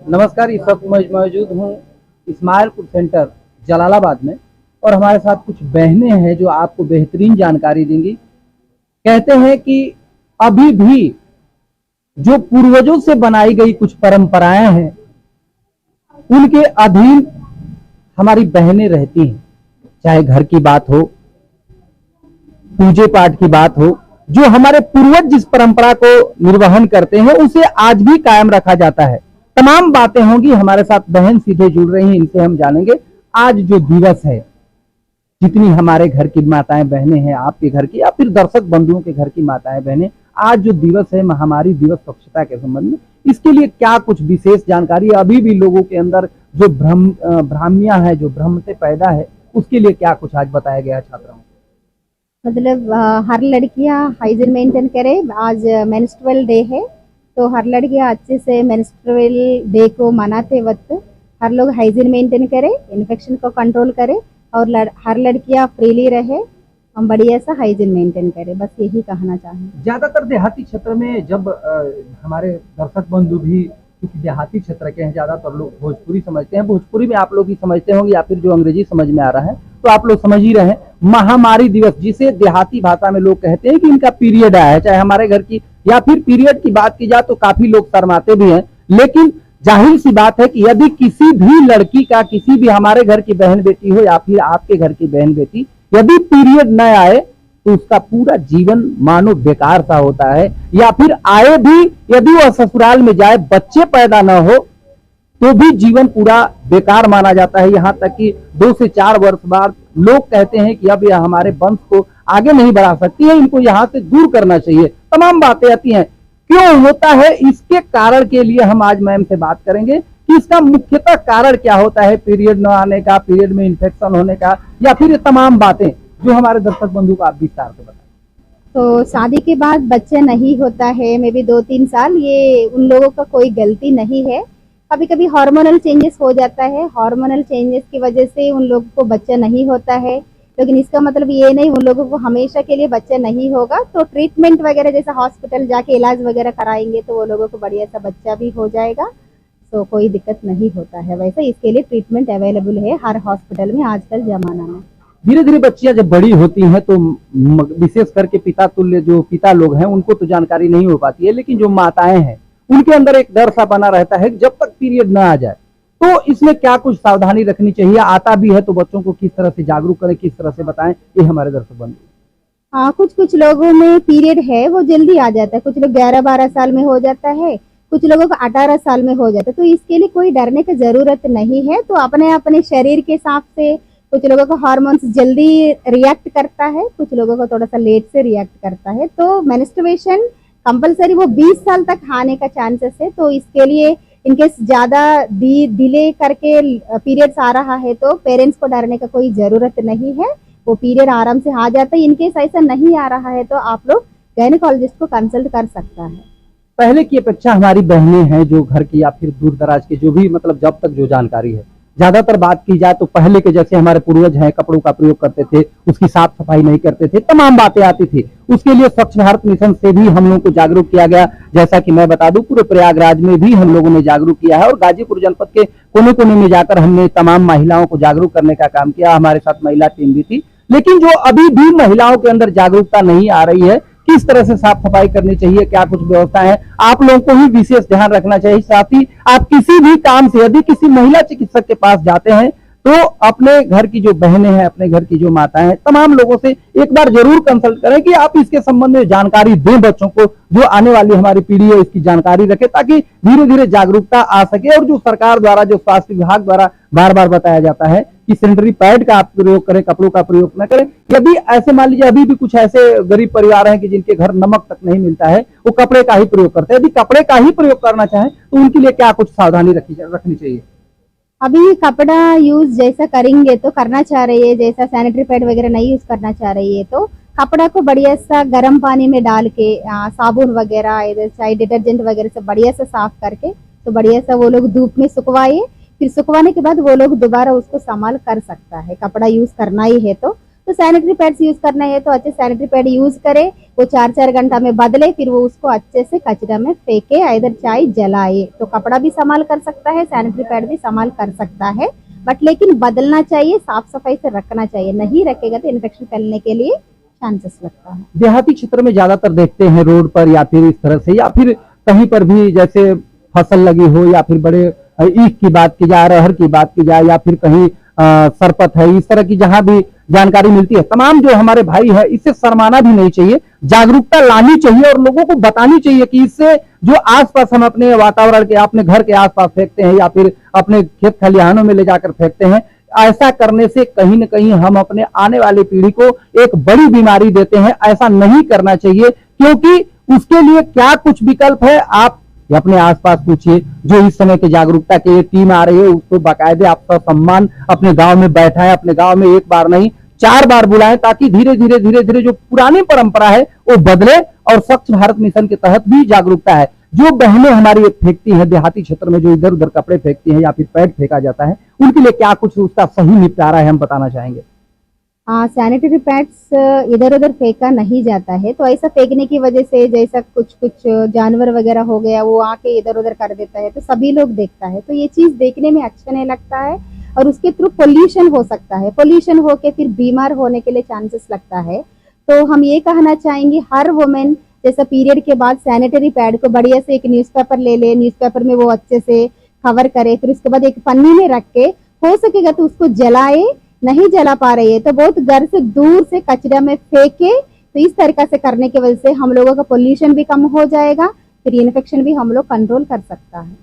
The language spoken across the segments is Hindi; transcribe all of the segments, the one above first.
नमस्कार, इस वक्त मैं मौजूद हूँ इस्माइलपुर सेंटर जलालाबाद में और हमारे साथ कुछ बहनें हैं जो आपको बेहतरीन जानकारी देंगी। कहते हैं कि अभी भी जो पूर्वजों से बनाई गई कुछ परंपराएं हैं उनके अधीन हमारी बहनें रहती हैं। चाहे घर की बात हो, पूजे पाठ की बात हो, जो हमारे पूर्वज जिस परंपरा को निर्वहन करते हैं उसे आज भी कायम रखा जाता है। तमाम बातें होंगी, हमारे साथ बहन सीधे जुड़ रही हैं, इनसे हम जानेंगे आज जो दिवस है, जितनी हमारे घर की माताएं बहनें हैं, आपके घर की या फिर दर्शक बंधुओं के घर की माताएं बहनें, आज जो दिवस है महामारी दिवस स्वच्छता के संबंध में, इसके लिए क्या कुछ विशेष जानकारी है? अभी भी लोगों के अंदर जो भ्रामियां है, जो भ्रम से पैदा है, उसके लिए क्या कुछ आज बताया गया छात्राओं को? मतलब हर लड़कियां हाइजीन मेंटेन करे। आज मेंस्ट्रुअल डे है तो हर लड़कियां अच्छे से मेंस्ट्रुअल डे को मनाते वक्त हर लोग हाइजीन मेंटेन करे, इन्फेक्शन को कंट्रोल करे और हर लड़कियां फ्रीली रहे, हम बढ़िया सा हाइजीन मेंटेन करें। बस यही कहना चाहेंगे। ज्यादातर देहाती क्षेत्र में जब हमारे दर्शक बंधु भी क्योंकि देहाती क्षेत्र के हैं, ज्यादातर लोग भोजपुरी समझते हैं, भोजपुरी में आप लोग ही समझते होंगे या फिर जो अंग्रेजी समझ में आ रहा है तो आप लोग समझ ही रहे हैं। महामारी दिवस जिसे देहाती भाषा में लोग कहते हैं कि इनका पीरियड आया है, चाहे हमारे घर की या फिर पीरियड की बात की जाए तो काफी लोग शर्माते भी हैं, लेकिन जाहिर सी बात है कि यदि किसी भी लड़की का, किसी भी हमारे घर की बहन बेटी हो या फिर आपके घर की बहन बेटी, यदि पीरियड न आए तो उसका पूरा जीवन मानो बेकार सा होता है, या फिर आए भी यदि वह ससुराल में जाए, बच्चे पैदा न हो तो भी जीवन पूरा बेकार माना जाता है। यहाँ तक कि 2 से 4 वर्ष बाद लोग कहते हैं कि अब यह हमारे वंश को आगे नहीं बढ़ा सकती है, इनको यहाँ से दूर करना चाहिए। तमाम बातें आती हैं, क्यों होता है? इसके कारण के लिए हम आज मैम से बात करेंगे कि इसका मुख्यतः कारण क्या होता है, पीरियड न आने का, पीरियड में इन्फेक्शन होने का, या फिर ये तमाम बातें जो हमारे दर्शक बंधु को आप विस्तार से बताएं। तो शादी के बाद बच्चा नहीं होता है, मे बी 2-3 साल, ये उन लोगों का कोई गलती नहीं है। कभी कभी हार्मोनल चेंजेस हो जाता है, हार्मोनल चेंजेस की वजह से उन लोगों को बच्चा नहीं होता है, लेकिन इसका मतलब ये नहीं उन लोगों को हमेशा के लिए बच्चा नहीं होगा। तो ट्रीटमेंट वगैरह जैसे हॉस्पिटल जाके इलाज वगैरह कराएंगे तो वो लोगों को बढ़िया सा बच्चा भी हो जाएगा, तो कोई दिक्कत नहीं होता है। वैसे इसके लिए ट्रीटमेंट अवेलेबल है हर हॉस्पिटल में आजकल जमाना में। धीरे धीरे बच्चियां जब बड़ी होती हैं तो विशेष करके पिता तुल्य जो पिता लोग हैं उनको तो जानकारी नहीं हो पाती है, लेकिन जो माताएं हैं उनके अंदर एक डर सा बना रहता है जब तक पीरियड ना आ जाए। तो इसमें क्या कुछ सावधानी रखनी चाहिए? आता भी है तो बच्चों को किस तरह से जागरूक करें, किस तरह से बताएं, ये हमारे दर्शक बंधु। हाँ, कुछ लोगों में पीरियड है वो जल्दी आ जाता है, कुछ लोग 11-12 साल में हो जाता है, कुछ लोगों को 18 साल में हो जाता है। तो इसके लिए कोई डरने की जरूरत नहीं है। तो अपने अपने शरीर के हिसाब से कुछ लोगों को हार्मोन्स जल्दी रिएक्ट करता है, कुछ लोगों को थोड़ा सा लेट से रिएक्ट करता है। तो मेंस्ट्रुएशन कंपलसरी वो 20 साल तक आने का चांसेस है। तो इसके लिए इनकेस ज्यादा डिले करके पीरियड्स आ रहा है तो पेरेंट्स को डरने का कोई जरूरत नहीं है, वो पीरियड आराम से आ जाता है। इनकेस ऐसा नहीं आ रहा है तो आप लोग गायनेकोलॉजिस्ट को कंसल्ट कर सकता है। पहले की अपेक्षा हमारी बहनें हैं जो घर की या फिर दूर दराज के जो भी मतलब जब तक जो जानकारी है, ज्यादातर बात की जाए तो पहले के जैसे हमारे पूर्वज हैं कपड़ों का प्रयोग करते थे, उसकी साफ सफाई नहीं करते थे, तमाम बातें आती थी। उसके लिए स्वच्छ भारत मिशन से भी हम लोगों को जागरूक किया गया। जैसा कि मैं बता दूं, पूरे प्रयागराज में भी हम लोगों ने जागरूक किया है और गाजीपुर जनपद के कोने कोने में जाकर हमने तमाम महिलाओं को जागरूक करने का काम किया। हमारे साथ महिला टीम भी थी। लेकिन जो अभी भी महिलाओं के अंदर जागरूकता नहीं आ रही है, किस तरह से साफ सफाई करनी चाहिए, क्या कुछ व्यवस्था है, आप लोगों को ही विशेष ध्यान रखना चाहिए। साथ ही आप किसी भी काम से यदि किसी महिला चिकित्सक के पास जाते हैं तो अपने घर की जो बहनें हैं, अपने घर की जो माताएं हैं, तमाम लोगों से एक बार जरूर कंसल्ट करें कि आप इसके संबंध में जानकारी दें बच्चों को। जो आने वाली हमारी पीढ़ी है इसकी जानकारी रखें ताकि धीरे धीरे जागरूकता आ सके। और जो सरकार द्वारा, जो स्वास्थ्य विभाग द्वारा बार बार बताया जाता है कि सैनिटरी पैड का आप प्रयोग करें, कपड़ों का प्रयोग न करें। यदि ऐसे मान लीजिए अभी भी कुछ ऐसे गरीब परिवार हैं कि जिनके घर नमक तक नहीं मिलता है, वो कपड़े का ही प्रयोग करते हैं। यदि कपड़े का ही प्रयोग करना चाहें तो उनके लिए क्या कुछ सावधानी रखनी चाहिए? अभी कपड़ा यूज जैसा करेंगे तो करना चाह रही है, जैसा सैनिटरी पैड वगैरह नहीं यूज करना चाह रही है तो कपड़ा को बढ़िया सा गर्म पानी में डाल के साबुन वगैरह इधर चाहे डिटर्जेंट वगैरह से बढ़िया से साफ करके तो बढ़िया सा वो लोग धूप में सुखवाए, फिर सुखवाने के बाद वो लोग दोबारा उसको संभाल कर सकता है। कपड़ा यूज करना ही है तो तो सैनिटरी पैड्स यूज करना है तो अच्छे सैनिटरी पैड यूज करे, वो 4-4 घंटा में बदले, फिर वो उसको अच्छे से कचरा में फेंके, इधर चाहे जलाए। तो कपड़ा भी संभाल कर सकता है, सैनिटरी पैड भी संभाल कर सकता है, बट लेकिन बदलना चाहिए, साफ सफाई से रखना चाहिए। नहीं रखेगा तो इन्फेक्शन फैलने के लिए चांसेस लगता है। देहाती क्षेत्र में ज्यादातर देखते हैं रोड पर या फिर इस तरह से, या फिर कहीं पर भी जैसे फसल लगी हो, या फिर बड़े ईख की बात की जाए, अरहर की बात की जाए, या फिर कहीं सरपत है, इस तरह की जहां भी जानकारी मिलती है, तमाम जो हमारे भाई है, इससे शर्माना भी नहीं चाहिए, जागरूकता लानी चाहिए और लोगों को बतानी चाहिए कि इससे जो आसपास हम अपने वातावरण के, अपने घर के आसपास फेंकते हैं या फिर अपने खेत खलिहानों में ले जाकर फेंकते हैं, ऐसा करने से कहीं न कहीं हम अपने आने वाली पीढ़ी को एक बड़ी बीमारी देते हैं। ऐसा नहीं करना चाहिए, क्योंकि उसके लिए क्या कुछ विकल्प है आप अपने आसपास पूछिए। जो इस समय के जागरूकता के लिए टीम आ रही है, उसको बाकायदे आपका सम्मान अपने गांव में बैठाएं, अपने गांव में एक बार नहीं 4 बार बुलाएं, ताकि धीरे धीरे जो पुरानी परंपरा है वो बदले और स्वच्छ भारत मिशन के तहत भी जागरूकता है। जो बहनें हमारी फेंकती हैं देहाती क्षेत्र में, जो इधर उधर कपड़े फेंकती हैं या फिर पैड फेंका जाता है, उनके लिए क्या कुछ उसका सही निपटारा है, हम बताना चाहेंगे। सैनिटरी पैड्स इधर उधर फेंका नहीं जाता है, तो ऐसा फेंकने की वजह से जैसा कुछ जानवर वगैरह हो गया, वो आके इधर उधर कर देता है, तो सभी लोग देखता है, तो ये चीज देखने में अच्छा नहीं लगता है। और उसके थ्रू पोल्यूशन हो सकता है, पोल्यूशन होके फिर बीमार होने के लिए चांसेस लगता है। तो हम ये कहना चाहेंगे, हर वुमेन जैसा पीरियड के बाद सैनिटरी पैड को बढ़िया से एक न्यूज़पेपर ले ले, न्यूज़पेपर में वो अच्छे से कवर करे, फिर उसके बाद एक पन्नी में रख के, हो सकेगा तो उसको जलाए, नहीं जला पा रही है तो बहुत घर से दूर से कचरा में फेंके। तो इस तरीका से करने की वजह से हम लोगों का पोल्यूशन भी कम हो जाएगा, फिर इन्फेक्शन भी हम लोग कंट्रोल कर सकता है।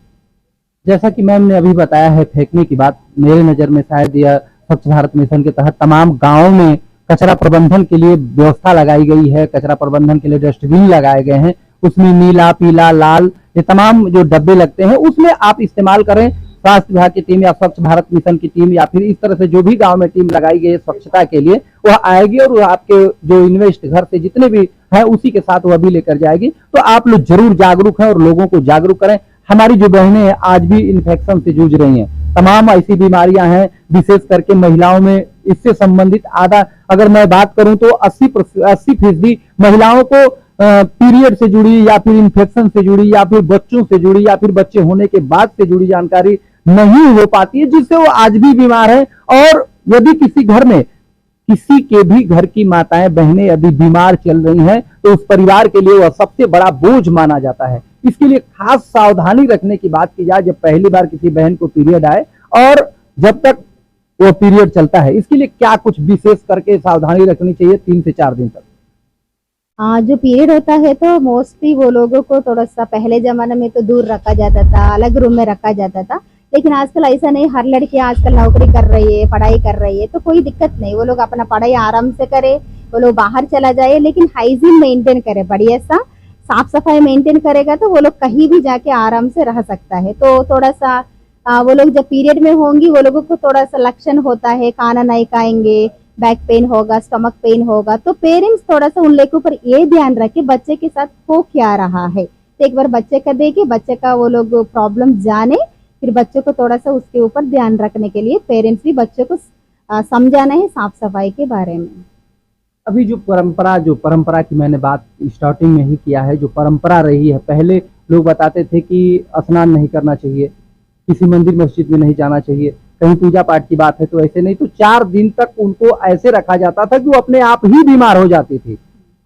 जैसा कि मैम ने अभी बताया है फेंकने की बात, मेरे नजर में शायद यह स्वच्छ भारत मिशन के तहत तमाम गांवों में कचरा प्रबंधन के लिए व्यवस्था लगाई गई है, कचरा प्रबंधन के लिए डस्टबिन लगाए गए हैं, उसमें नीला, पीला, लाल ये तमाम जो डब्बे लगते हैं उसमें आप इस्तेमाल करें। स्वास्थ्य विभाग की टीम या स्वच्छ भारत मिशन की टीम या फिर इस तरह से जो भी गांव में टीम लगाई गई है स्वच्छता के लिए, वह आएगी और आपके जो इन्वेस्ट घर से जितने भी है उसी के साथ वह भी लेकर जाएगी। तो आप लोग जरूर जागरूक हैं और लोगों को जागरूक करें। हमारी जो बहनें हैं आज भी इन्फेक्शन से जूझ रही हैं, तमाम ऐसी बीमारियां हैं, विशेष करके महिलाओं में इससे संबंधित आधा अगर मैं बात करूं तो 80% महिलाओं को पीरियड से जुड़ी या फिर इन्फेक्शन से जुड़ी या फिर बच्चों से जुड़ी या फिर बच्चे होने के बाद से जुड़ी जानकारी नहीं हो पाती है, जिससे वो आज भी बीमार है। और यदि किसी घर में किसी के भी घर की माताएं बहनें यदि बीमार चल रही हैं तो उस परिवार के लिए वह सबसे बड़ा बोझ माना जाता है। इसके लिए खास सावधानी रखने की बात की जाए, जब पहली बार किसी बहन को पीरियड आए और जब तक वो पीरियड चलता है, इसके लिए क्या कुछ विशेष करके सावधानी रखनी चाहिए 3 से 4 दिन तक? जो पीरियड होता है तो मोस्टली वो लोगों को थोड़ा सा पहले जमाने में तो दूर रखा जाता था, अलग रूम में रखा जाता था, लेकिन आजकल ऐसा नहीं। हर लड़की आजकल नौकरी कर रही है, पढ़ाई कर रही है, तो कोई दिक्कत नहीं, वो लोग अपना पढ़ाई आराम से करे, वो लोग बाहर चला जाए, लेकिन हाइजीन मेंटेन करे, बढ़िया सा साफ सफाई मेंटेन करेगा तो वो लोग कहीं भी जाके आराम से रह सकता है। तो थोड़ा सा वो लोग जब पीरियड में होंगी वो लोगों को थोड़ा सा लक्षण होता है, खाना नहीं खाएंगे, बैक पेन होगा, स्टमक पेन होगा, तो पेरेंट्स थोड़ा सा उन लोगों पर ये ध्यान रखे बच्चे के साथ हो क्या रहा है। तो एक बार बच्चे का देखे, बच्चे का वो लोग प्रॉब्लम जाने, फिर बच्चों को थोड़ा सा उसके ऊपर ध्यान रखने के लिए पेरेंट्स भी बच्चों को समझाना है साफ सफाई के बारे में। अभी जो परंपरा की मैंने बात स्टार्टिंग में ही किया है, जो परंपरा रही है, पहले लोग बताते थे कि स्नान नहीं करना चाहिए, किसी मंदिर मस्जिद में नहीं जाना चाहिए, कहीं पूजा पाठ की बात है तो ऐसे नहीं, तो 4 दिन तक उनको ऐसे रखा जाता था कि वो अपने आप ही बीमार हो जाती थी।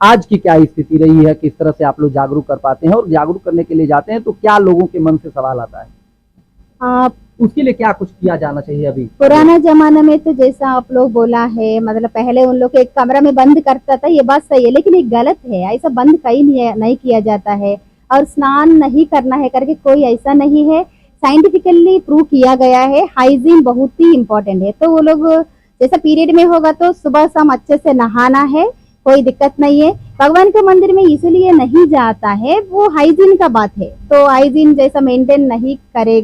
आज की क्या स्थिति रही है, किस तरह से आप लोग जागरूक कर पाते हैं, और जागरूक करने के लिए जाते हैं तो क्या लोगों के मन से सवाल आता है, उसके लिए क्या कुछ किया जाना चाहिए? अभी पुराना जमाना में तो जैसा आप लोग बोला है, मतलब पहले उन लोग एक कमरा में बंद करता था, ये बात सही है, लेकिन ये गलत है, ऐसा बंद कहीं नहीं किया जाता है। और स्नान नहीं करना है करके कोई ऐसा नहीं है, साइंटिफिकली प्रूव किया गया है, हाइजीन बहुत ही इम्पोर्टेंट है। तो वो लोग जैसा पीरियड में होगा तो सुबह शाम अच्छे से नहाना है, कोई दिक्कत नहीं है। भगवान के मंदिर में इसलिए नहीं जाता है, वो हाइजीन का बात है, तो हाइजीन जैसा मेंटेन नहीं करे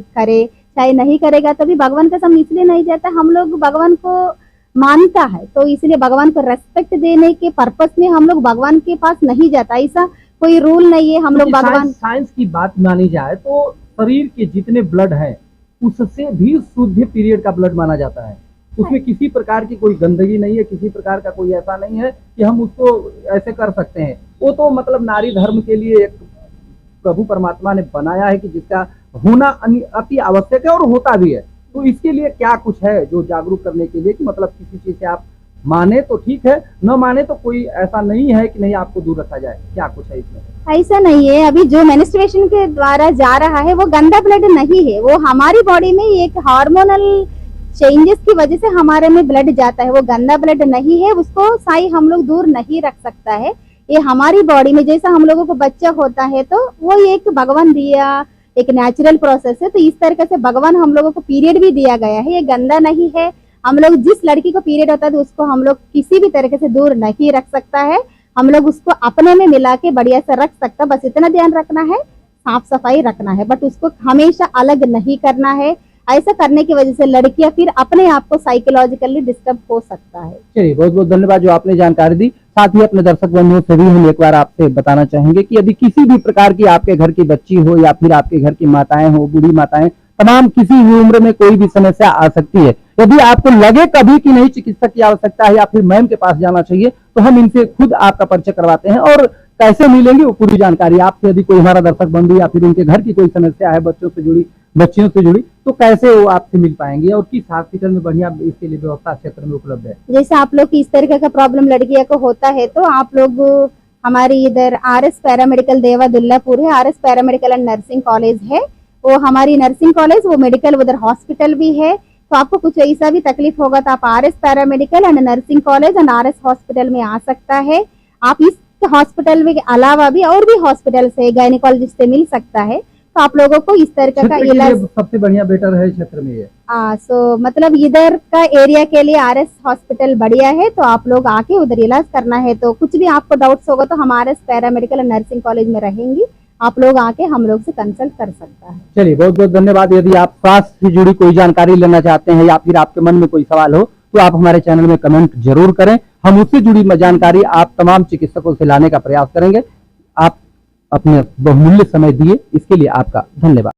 चाहे नहीं करेगा तभी भगवान का सामने इसलिए नहीं जाता, हम लोग भगवान को मानता है तो इसलिए भगवान को रेस्पेक्ट देने के पर्पस में हम लोग भगवान के पास नहीं जाता, ऐसा कोई रूल नहीं है। हम लोग भगवान साइंस की बात मानी जाए तो शरीर के जितने ब्लड है उससे भी शुद्ध पीरियड का ब्लड माना जाता है। उसमें किसी प्रकार की कोई गंदगी नहीं है, किसी प्रकार का कोई ऐसा नहीं है कि हम उसको ऐसे कर सकते हैं। वो तो मतलब नारी धर्म के लिए एक प्रभु परमात्मा ने बनाया है कि जिसका होना अति आवश्यक है और होता भी है। तो इसके लिए क्या कुछ है जो जागरूक करने के लिए कि मतलब किसी चीज से आप माने तो ठीक है, न माने तो कोई ऐसा नहीं है कि नहीं आपको दूर रखा जाए, क्या कुछ है इसमें? ऐसा नहीं है। अभी जो मेनिस्ट्रुएशन के द्वारा जा रहा है वो गंदा ब्लड नहीं है, वो हमारी बॉडी में एक हार्मोनल चेंजेस की वजह से हमारे में ब्लड जाता है, वो गंदा ब्लड नहीं है। उसको साई हम लोग दूर नहीं रख सकता है। ये हमारी बॉडी में जैसा हम लोगों को बच्चा होता है तो वो एक भगवान दिया एक नेचुरल प्रोसेस है। तो इस तरीके से भगवान हम लोगों को पीरियड भी दिया गया है, ये गंदा नहीं है। हम लोग जिस लड़की को पीरियड होता है तो उसको हम लोग किसी भी तरीके से दूर नहीं रख सकता है। हम लोग उसको अपने में मिला के बढ़िया से रख सकता, बस इतना ध्यान रखना है, साफ सफाई रखना है, बट उसको हमेशा अलग नहीं करना है। ऐसा करने की वजह से लड़कियां फिर अपने आप को साइकोलॉजिकली डिस्टर्ब हो सकता है। चलिए, बहुत बहुत धन्यवाद जो आपने जानकारी दी। साथ ही अपने दर्शक बंधुओं से भी हम एक बार आपसे बताना चाहेंगे कि यदि किसी भी प्रकार की आपके घर की बच्ची हो या फिर आपके घर की माताएं हो, बूढ़ी माताएं, तमाम किसी भी उम्र में कोई भी समस्या आ सकती है, यदि आपको लगे कभी कि नहीं चिकित्सक की आवश्यकता है या फिर मैम के पास जाना चाहिए, तो हम इनसे खुद आपका परिचय करवाते हैं। और कैसे मिलेंगे वो पूरी जानकारी आपसे, यदि कोई हमारा दर्शक बंधु या फिर उनके घर की कोई समस्या है बच्चियों से जुड़ी, तो कैसे वो आपसे मिल पाएंगे और किस हॉस्पिटल में बढ़िया इसके लिए व्यवस्था क्षेत्र में उपलब्ध है? जैसे आप लोग की इस तरीके का प्रॉब्लम लड़कियों को होता है तो आप लोग हमारी इधर RS पैरामेडिकल देवा दुल्लापुर है, RS paramedical and nursing college है, वो हमारी नर्सिंग कॉलेज, वो मेडिकल उधर हॉस्पिटल भी है। तो आपको कुछ ऐसा भी तकलीफ होगा तो आप RS paramedical and nursing college and RS hospital में आ सकता है। आप इस हॉस्पिटल में के अलावा भी और भी हॉस्पिटल से गायनेकोलॉजिस्ट से मिल सकता है। तो आप लोगों को इस तरह का इलाज सबसे बढ़िया बेटर है क्षेत्र में ये। सो मतलब इधर का एरिया के लिए RS हॉस्पिटल बढ़िया है, तो आप लोग आके उधर इलाज करना है। तो कुछ भी आपको डाउट्स होगा तो हम RS paramedical and nursing college में रहेंगी, आप लोग आके हम लोग से कंसल्ट कर सकता है। चलिए, बहुत बहुत धन्यवाद। यदि आप स्वास्थ्य से जुड़ी कोई जानकारी लेना चाहते हैं या फिर आपके मन में कोई सवाल हो तो आप हमारे चैनल में कमेंट जरूर करें, हम उससे जुड़ी जानकारी आप तमाम चिकित्सकों से लाने का प्रयास करेंगे। आप अपने बहुमूल्य समय दिए, इसके लिए आपका धन्यवाद।